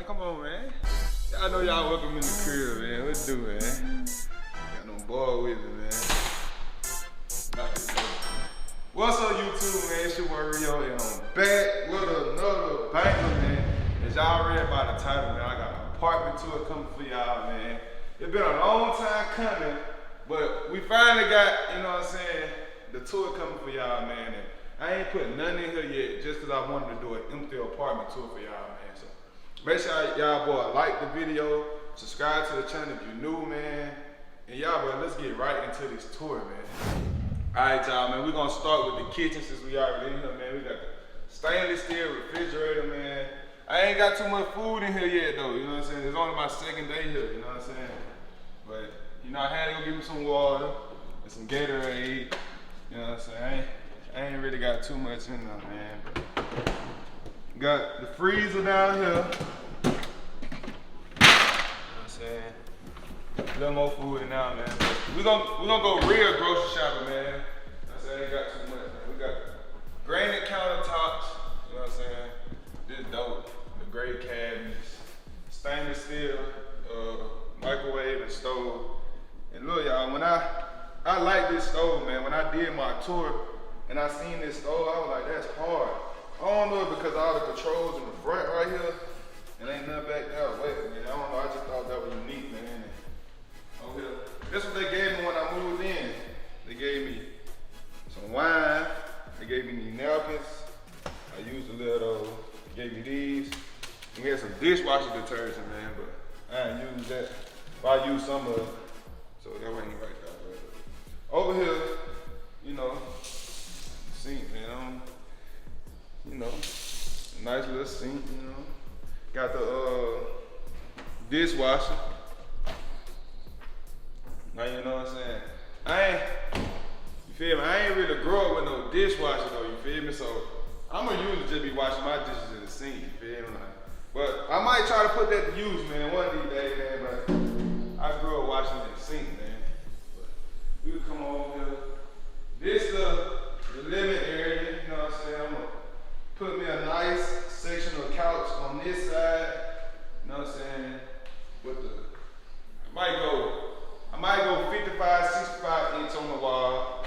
man. Come on, man. Y'all know y'all welcome in the crib, man. What do, man? Got no ball with it, man. What's up, YouTube, man? It's your boy Rio, and I'm back with another banger, man. As y'all read by the title, man, I got an apartment tour coming for y'all, man. It's been a long time coming, but we finally got, you know what I'm saying, the tour coming for y'all, man. And I ain't put nothing in here yet just because I wanted to do an empty apartment tour for y'all, man. So make sure y'all boy like the video, subscribe to the channel if you're new, man. And y'all boy, let's get right into this tour, man. Alright, y'all, man, we're gonna start with the kitchen since we already in here, man. We got the stainless steel refrigerator, man. I ain't got too much food in here yet, though, you know what I'm saying? It's only my second day here, you know what I'm saying? But, you know, I had to go get me some water and some Gatorade, you know what I'm saying? I ain't really got too much in there, man. But got the freezer down here, you know what I'm saying? A little more food in now, man. But we gonna go real grocery shopping, man. I said I ain't got too much, man. We got granite countertops, you know what I'm saying? This dope, the great cabinets, stainless steel, microwave and stove. And look, y'all, when I like this stove, man. When I did my tour and I seen this stove, I was like, that's hard. I don't know if because all the controls in the front right here, and ain't nothing back there wet, man. I don't know, I just thought that was unique, man. Over here. That's what they gave me when I moved in. They gave me some wine, they gave me these napkins. I used a little, they gave me these. We had some dishwasher detergent, man, but I didn't use that. But I used some of it, so that wasn't right there. Over here, you know, sink, man. You know, nice little sink, you know. Got the dishwasher. Now you know what I'm saying? You feel me? I ain't really grew up with no dishwasher though, you feel me? So I'm gonna usually just be washing my dishes in the sink, you feel me? But I might try to put that to use, man, one of these days, man. But I grew up washing in the sink, man. But we could come over here. This the living area, you know what I'm saying? I'm gonna put me a nice sectional couch on this side, you know what I'm saying? With I might go 55, 65 inch on the wall.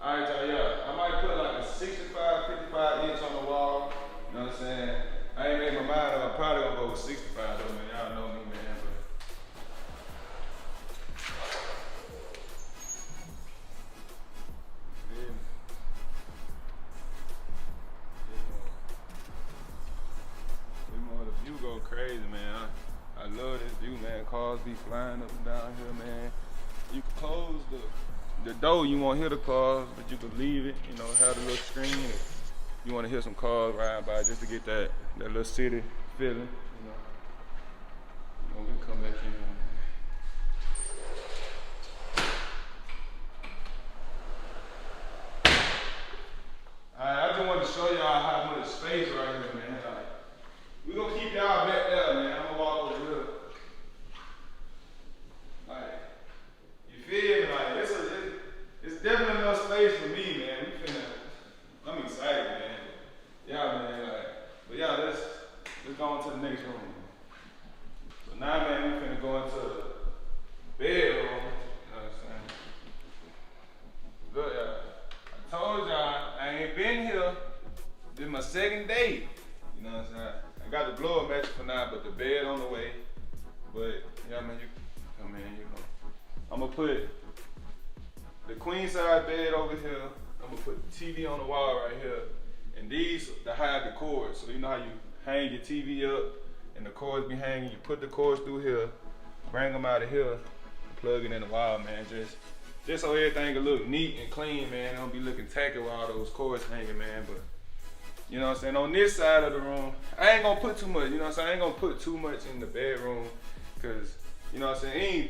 Alright, y'all, yeah. I might put like a 65, 55 inch on the wall. You know what I'm saying? I ain't made my mind up. I'm probably gonna go with 65 though, man. Y'all know me, man. But the view go crazy, man. I love this view, man. Cars be flying up and down here, man. You can close the door, you won't hear the cars, but you can leave it, you know, have the little screen. If you want to hear some cars ride by just to get that little city feeling, you know. We can come back in, man. Alright, I just wanted to show y'all how much space right here, man. We're gonna keep y'all back there, man. I'm gonna walk over here. Like, you feel me? Like, it's definitely enough space for me, man. I'm excited, man. Yeah, man, like, but yeah, let's go on to the next room. So now, man, we finna go into the bedroom. You know what I'm saying? Look, y'all, I told y'all, I ain't been here. This is my second day. You know what I'm saying? I got the blower mattress for now, but the bed on the way. But, yeah, man, you come in, you know. I'm gonna put the queen size bed over here. I'm gonna put the TV on the wall right here. And these to hide the cords. So you know how you hang your TV up and the cords be hanging. You put the cords through here, bring them out of here, plug it in the wall, man. Just so everything can look neat and clean, man. Don't be looking tacky with all those cords hanging, man. But you know what I'm saying? On this side of the room, I ain't gonna put too much, you know what I'm saying? I ain't gonna put too much in the bedroom, cause, you know what I'm saying,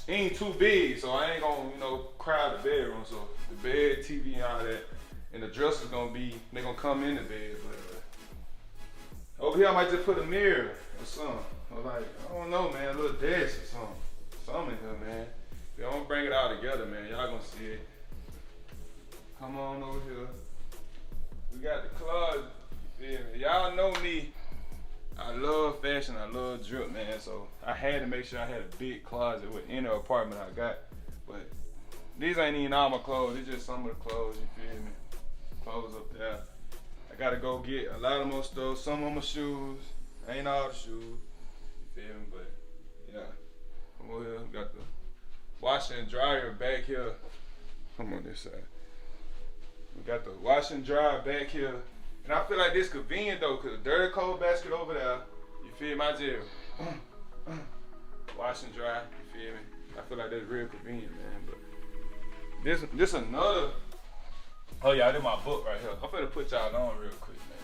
ain't too big, so I ain't gonna, you know, crowd the bedroom. So the bed, TV and all that, and the dresser's gonna be, they gonna come in the bed. But over here I might just put a mirror or something. Or like, I don't know, man, a little desk or something. Something in here, man. If I don't bring it all together, man, y'all gonna see it. Come on over here. We got the closet, you feel me? Y'all know me. I love fashion, I love drip, man. So I had to make sure I had a big closet with any apartment I got. But these ain't even all my clothes, it's just some of the clothes, you feel me? Clothes up there. I gotta go get a lot of more stuff, some of my shoes. Ain't all the shoes, you feel me? But yeah, come over here, we got the washer and dryer back here. Come on this side. We got the wash and dry back here. And I feel like this convenient though, cause the dirty cold basket over there, you feel my jail. Wash and dry, you feel me? I feel like that's real convenient, man. But this another, oh yeah, this my book right here. I'm finna put y'all on real quick, man.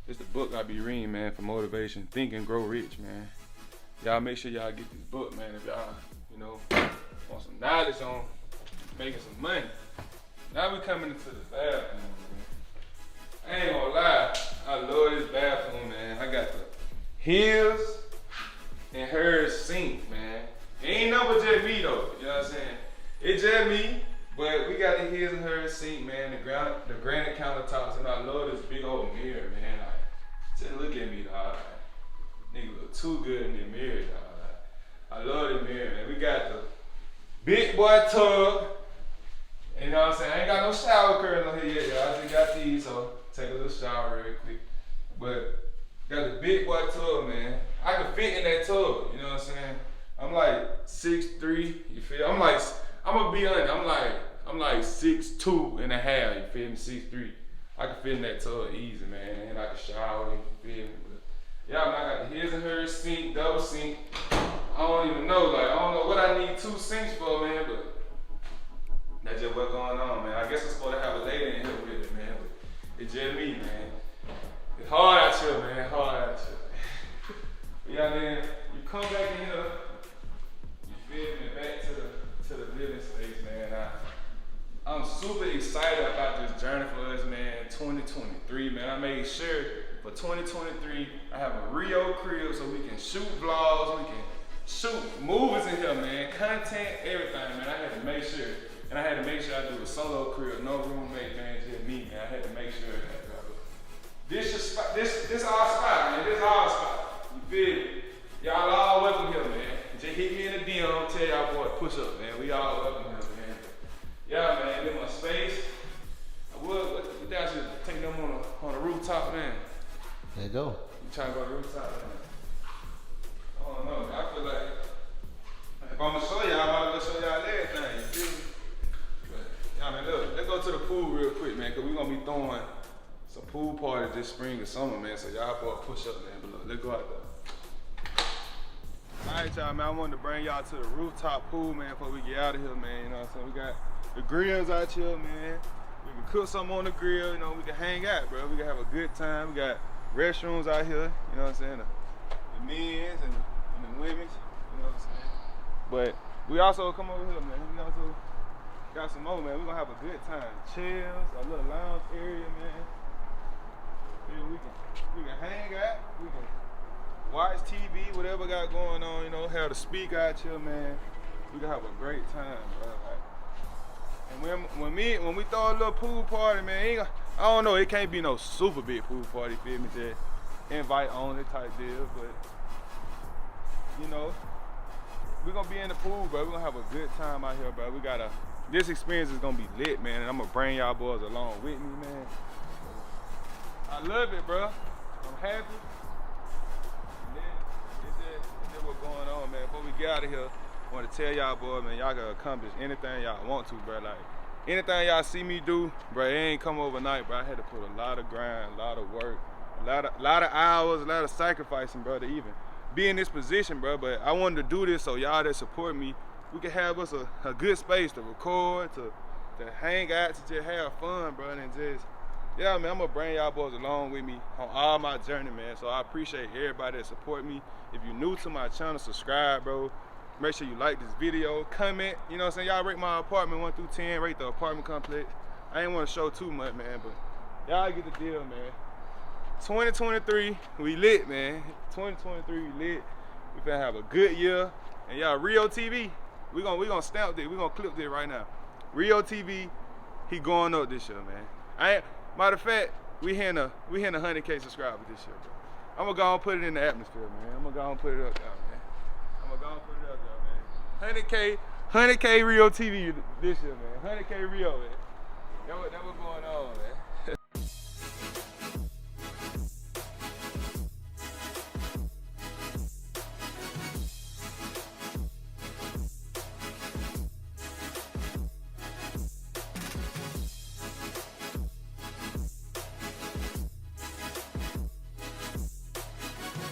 This the book I be reading, man, for motivation. Think and Grow Rich, man. Y'all make sure y'all get this book, man, if y'all, you know, want some knowledge on making some money. Now we coming into the bathroom, man. I ain't gonna lie, I love this bathroom, man. I got the his and hers sink, man. It ain't nothing but just me though, you know what I'm saying? It's just me, but we got the his and hers sink, man. The granite countertops, and I love this big old mirror, man. Like, just look at me, dog. Like, nigga look too good in the mirror, dog. Like, I love the mirror, man. We got the big boy tub. You know what I'm saying? I ain't got no shower curtains on here yet, y'all. I just got these, so take a little shower real quick. But got the big boy tub, man. I can fit in that tub, you know what I'm saying? I'm like 6'3", you feel? I'm gonna be honest, I'm like 6'2" and a half, you feel me? 6'3". I can fit in that tub easy, man. And I can shower, you feel me? But yeah, man, I got the his and hers sink, double sink. I don't even know, I don't know what I need 2 sinks for, man, but that's just what's going on, man. I guess I'm supposed to have a lady in here with it, man, but it's just me, man. It's hard out here, man, hard out here. But yeah, man, you come back in here, you feel me, back to the living space, man. I'm super excited about this journey for us, man, 2023, man. I made sure for 2023, I have a Rio crib so we can shoot vlogs, we can shoot movies in here, man, content, everything, man. I had to make sure. And I had to make sure I do a solo crib, no roommate, man, just me, man. I had to make sure that, bro. This our spot, man. This our spot. You feel me? Y'all all welcome here, man. Just hit me in the DM, tell y'all boy, push up, man. We all welcome here, man. Yeah, man, in my space. I would, what I should take them on the rooftop, man. There you go. You trying to go to the rooftop, man? I don't know, man. I feel like if I'm gonna show y'all, I might as well show y'all everything, you feel me? Yeah, man, look, let's go to the pool real quick, man, because we're going to be throwing some pool parties this spring or summer, man, so y'all boy push up, man, but look, let's go out there. All right, y'all, man, I wanted to bring y'all to the rooftop pool, man, before we get out of here, man, you know what I'm saying? We got the grills out here, man. We can cook something on the grill, you know, we can hang out, bro. We can have a good time. We got restrooms out here, you know what I'm saying? The men's and the women's, you know what I'm saying? But we also, come over here, man, we also got some more, man. We're gonna have a good time. Chairs, a little lounge area, man. We can hang out. We can watch TV, whatever got going on, you know, have the speaker out here, man. We can have a great time, bro. Like, and when we throw a little pool party, man, I don't know, it can't be no super big pool party, feel me? Just invite only type deal, but you know, we're gonna be in the pool, bro. We're gonna have a good time out here, bro. This experience is gonna be lit, man, and I'm gonna bring y'all boys along with me, man. I love it, bro. I'm happy. And then, it's just what's going on, man. Before we get out of here, I want to tell y'all, boy, man, y'all can accomplish anything y'all want to, bro. Like, anything y'all see me do, bro, it ain't come overnight, bro. I had to put a lot of grind, a lot of work, a lot of hours, a lot of sacrificing, bro, to even be in this position, bro. But I wanted to do this so y'all that support me, we can have us a good space to record, to hang out, to just have fun, bro, and just, yeah, man, I'm gonna bring y'all boys along with me on all my journey, man. So I appreciate everybody that support me. If you're new to my channel, subscribe, bro. Make sure you like this video, comment, you know what I'm saying? Y'all rate my apartment 1 through 10, rate the apartment complex. I ain't wanna show too much, man, but y'all get the deal, man. 2023, we lit, man. 2023, we lit. We finna have a good year. And y'all, Rio TV, we gonna stamp this, we gonna clip this right now. Rio TV, he going up this year, man. Matter of fact, we hitting 100K subscribers this year, bro. I'm gonna go and put it in the atmosphere, man. I'm gonna go and put it up there, man. I'm gonna go and put it up there, man. 100K Rio TV this year, man. 100K Rio, man. That what's going on, man.